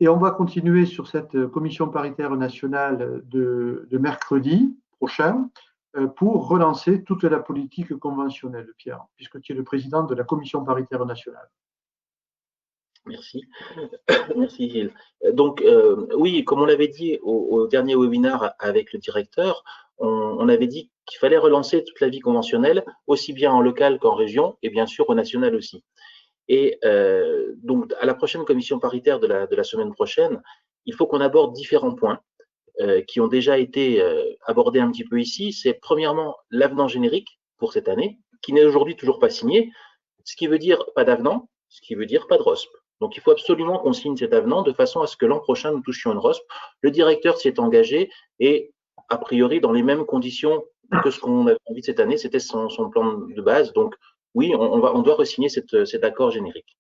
Et on va continuer sur cette commission paritaire nationale de mercredi prochain pour relancer toute la politique conventionnelle, Pierre, puisque tu es le président de la commission paritaire nationale. Merci. Merci Gilles. Donc, oui, comme on l'avait dit au dernier webinaire avec le directeur, on avait dit qu'il fallait relancer toute la vie conventionnelle, aussi bien en local qu'en région, et bien sûr au national aussi. Et donc, à la prochaine commission paritaire de la semaine prochaine, il faut qu'on aborde différents points qui ont déjà été abordés un petit peu ici. C'est premièrement l'avenant générique pour cette année, qui n'est aujourd'hui toujours pas signé, ce qui veut dire pas d'avenant, ce qui veut dire pas de ROSP. Donc, il faut absolument qu'on signe cet avenant de façon à ce que l'an prochain, nous touchions une ROSP. Le directeur s'y est engagé et, a priori, dans les mêmes conditions que ce qu'on avait envie de cette année, c'était son plan de base. Donc, oui, on doit re-signer cet accord générique.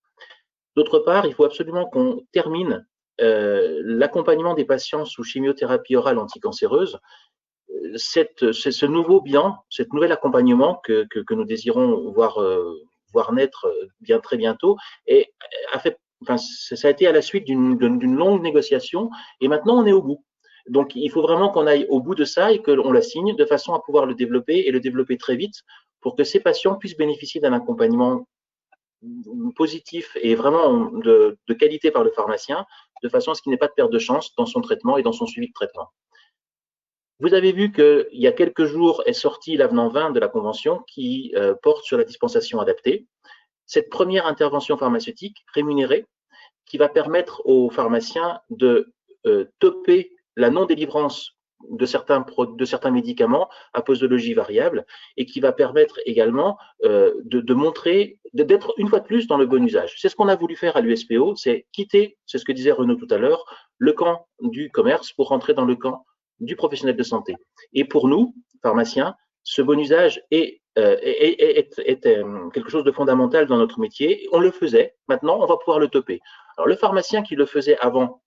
D'autre part, il faut absolument qu'on termine l'accompagnement des patients sous chimiothérapie orale anticancéreuse. Ce nouveau bilan, cet nouvel accompagnement que nous désirons voir naître bien très bientôt, et ça a été à la suite d'une longue négociation, et maintenant on est au bout. Donc il faut vraiment qu'on aille au bout de ça et qu'on la signe de façon à pouvoir le développer et le développer très vite pour que ces patients puissent bénéficier d'un accompagnement positif et vraiment de qualité par le pharmacien, de façon à ce qu'il n'ait pas de perte de chance dans son traitement et dans son suivi de traitement. Vous avez vu qu'il y a quelques jours est sorti l'avenant 20 de la Convention qui porte sur la dispensation adaptée. Cette première intervention pharmaceutique rémunérée qui va permettre aux pharmaciens de topper la non-délivrance de certains médicaments à posologie variable et qui va permettre également de montrer, d'être une fois de plus dans le bon usage. C'est ce qu'on a voulu faire à l'USPO, c'est quitter, c'est ce que disait Renaud tout à l'heure, le camp du commerce pour rentrer dans le camp du professionnel de santé. Et pour nous, pharmaciens, ce bon usage est quelque chose de fondamental dans notre métier. On le faisait, maintenant on va pouvoir le topper. Alors le pharmacien qui le faisait avant,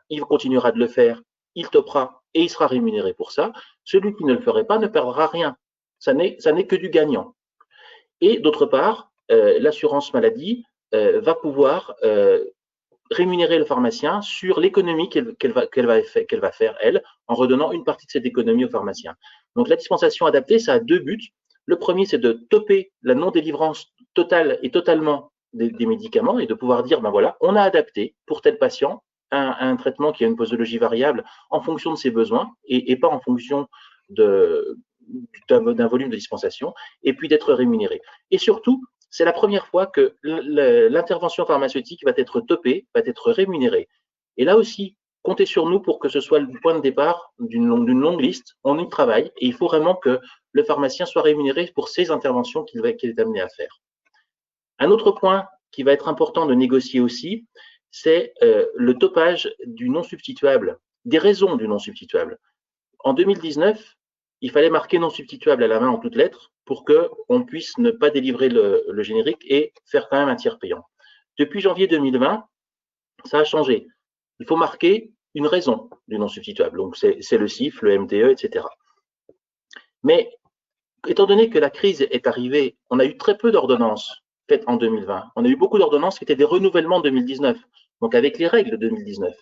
il continuera de le faire, il topera et il sera rémunéré pour ça. Celui qui ne le ferait pas ne perdra rien. Ça n'est que du gagnant. Et d'autre part, l'assurance maladie va pouvoir rémunérer le pharmacien sur l'économie qu'elle va faire, elle, en redonnant une partie de cette économie au pharmacien. Donc la dispensation adaptée, ça a deux buts. Le premier, c'est de topper la non-délivrance totale et totalement des médicaments et de pouvoir dire, ben voilà, on a adapté pour tel patient un traitement qui a une posologie variable en fonction de ses besoins et pas en fonction d'un volume de dispensation, et puis d'être rémunéré. Et surtout, c'est la première fois que l'intervention pharmaceutique va être topée, va être rémunérée. Et là aussi, comptez sur nous pour que ce soit le point de départ d'une longue liste. On y travaille et il faut vraiment que le pharmacien soit rémunéré pour ces interventions qu'il est amené à faire. Un autre point qui va être important de négocier aussi, c'est le topage du non substituable, des raisons du non substituable. En 2019, il fallait marquer non substituable à la main en toutes lettres pour qu'on puisse ne pas délivrer le générique et faire quand même un tiers payant. Depuis janvier 2020, ça a changé. Il faut marquer une raison du non substituable. Donc, c'est le CIF, le MTE, etc. Mais, étant donné que la crise est arrivée, on a eu très peu d'ordonnances faites en 2020. On a eu beaucoup d'ordonnances qui étaient des renouvellements 2019, donc avec les règles de 2019.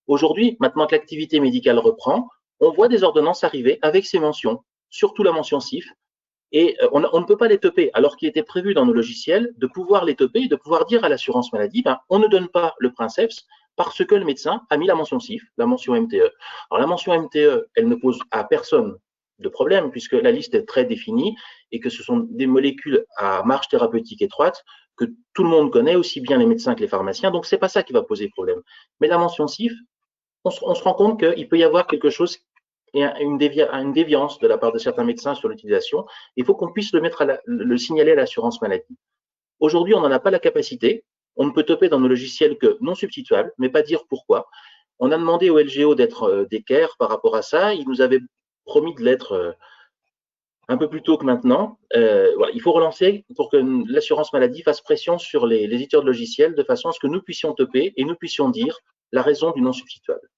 Aujourd'hui, maintenant que l'activité médicale reprend, on voit des ordonnances arriver avec ces mentions, surtout la mention CIF, et on ne peut pas les topper, alors qu'il était prévu dans nos logiciels de pouvoir les topper et de pouvoir dire à l'assurance maladie, on ne donne pas le Princeps parce que le médecin a mis la mention CIF, la mention MTE. Alors la mention MTE, elle ne pose à personne de problème puisque la liste est très définie et que ce sont des molécules à marge thérapeutique étroite que tout le monde connaît, aussi bien les médecins que les pharmaciens, donc c'est pas ça qui va poser problème. Mais la mention CIF, on se rend compte qu'il peut y avoir quelque chose, une déviance de la part de certains médecins sur l'utilisation. Il faut qu'on puisse le signaler à l'assurance maladie. Aujourd'hui, on n'en a pas la capacité. On ne peut toper dans nos logiciels que non substituable, mais pas dire pourquoi. On a demandé au LGO d'être d'équerre par rapport à ça. Il nous avait promis de l'être un peu plus tôt que maintenant. Voilà, il faut relancer pour que l'assurance maladie fasse pression sur les éditeurs de logiciels de façon à ce que nous puissions toper et nous puissions dire la raison du non substituable.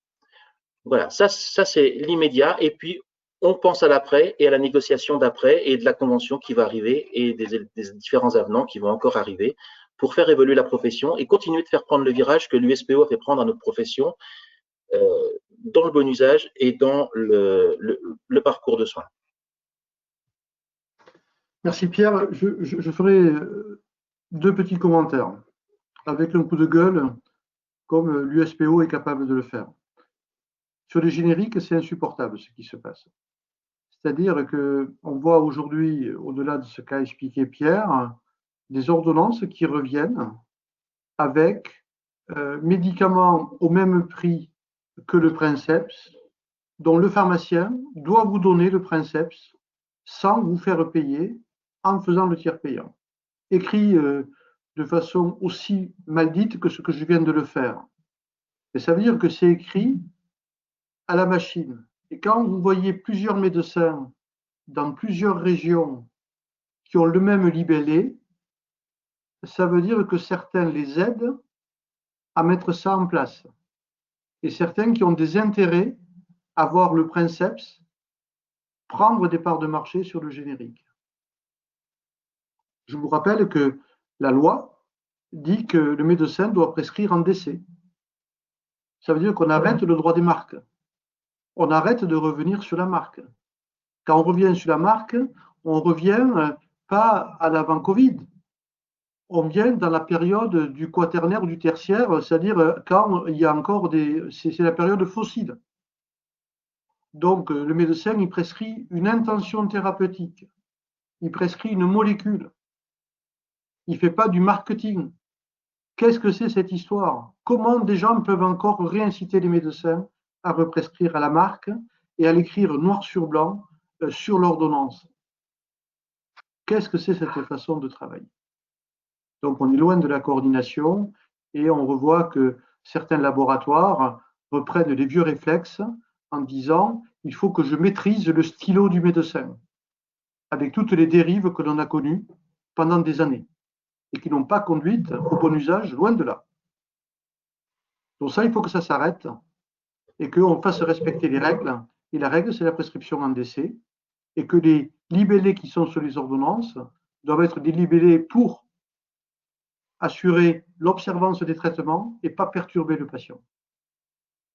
Voilà, ça c'est l'immédiat. Et puis, on pense à l'après et à la négociation d'après et de la convention qui va arriver et des différents avenants qui vont encore arriver pour faire évoluer la profession et continuer de faire prendre le virage que l'USPO a fait prendre à notre profession dans le bon usage et dans le parcours de soins. Merci Pierre. Je ferai deux petits commentaires avec un coup de gueule comme l'USPO est capable de le faire. Sur les génériques, c'est insupportable ce qui se passe. C'est-à-dire qu'on voit aujourd'hui, au-delà de ce qu'a expliqué Pierre, des ordonnances qui reviennent avec médicaments au même prix que le princeps, dont le pharmacien doit vous donner le princeps sans vous faire payer en faisant le tiers payant. Écrit de façon aussi maldite que ce que je viens de le faire. Et ça veut dire que c'est écrit à la machine. Et quand vous voyez plusieurs médecins dans plusieurs régions qui ont le même libellé, ça veut dire que certains les aident à mettre ça en place. Et certains qui ont des intérêts à voir le princeps prendre des parts de marché sur le générique. Je vous rappelle que la loi dit que le médecin doit prescrire en décès. Ça veut dire qu'on arrête le droit des marques. On arrête de revenir sur la marque. Quand on revient sur la marque, on revient pas à l'avant-Covid. On vient dans la période du quaternaire ou du tertiaire, c'est-à-dire quand il y a encore c'est la période fossile. Donc, le médecin, il prescrit une intention thérapeutique. Il prescrit une molécule. Il ne fait pas du marketing. Qu'est-ce que c'est cette histoire? Comment des gens peuvent encore réinciter les médecins à represcrire à la marque et à l'écrire noir sur blanc sur l'ordonnance? Qu'est-ce que c'est cette façon de travailler? Donc, on est loin de la coordination et on revoit que certains laboratoires reprennent les vieux réflexes en disant « il faut que je maîtrise le stylo du médecin », avec toutes les dérives que l'on a connues pendant des années et qui n'ont pas conduit au bon usage, loin de là. Donc ça, il faut que ça s'arrête et qu'on fasse respecter les règles. Et la règle, c'est la prescription en décès et que les libellés qui sont sur les ordonnances doivent être des libellés pour assurer l'observance des traitements et pas perturber le patient.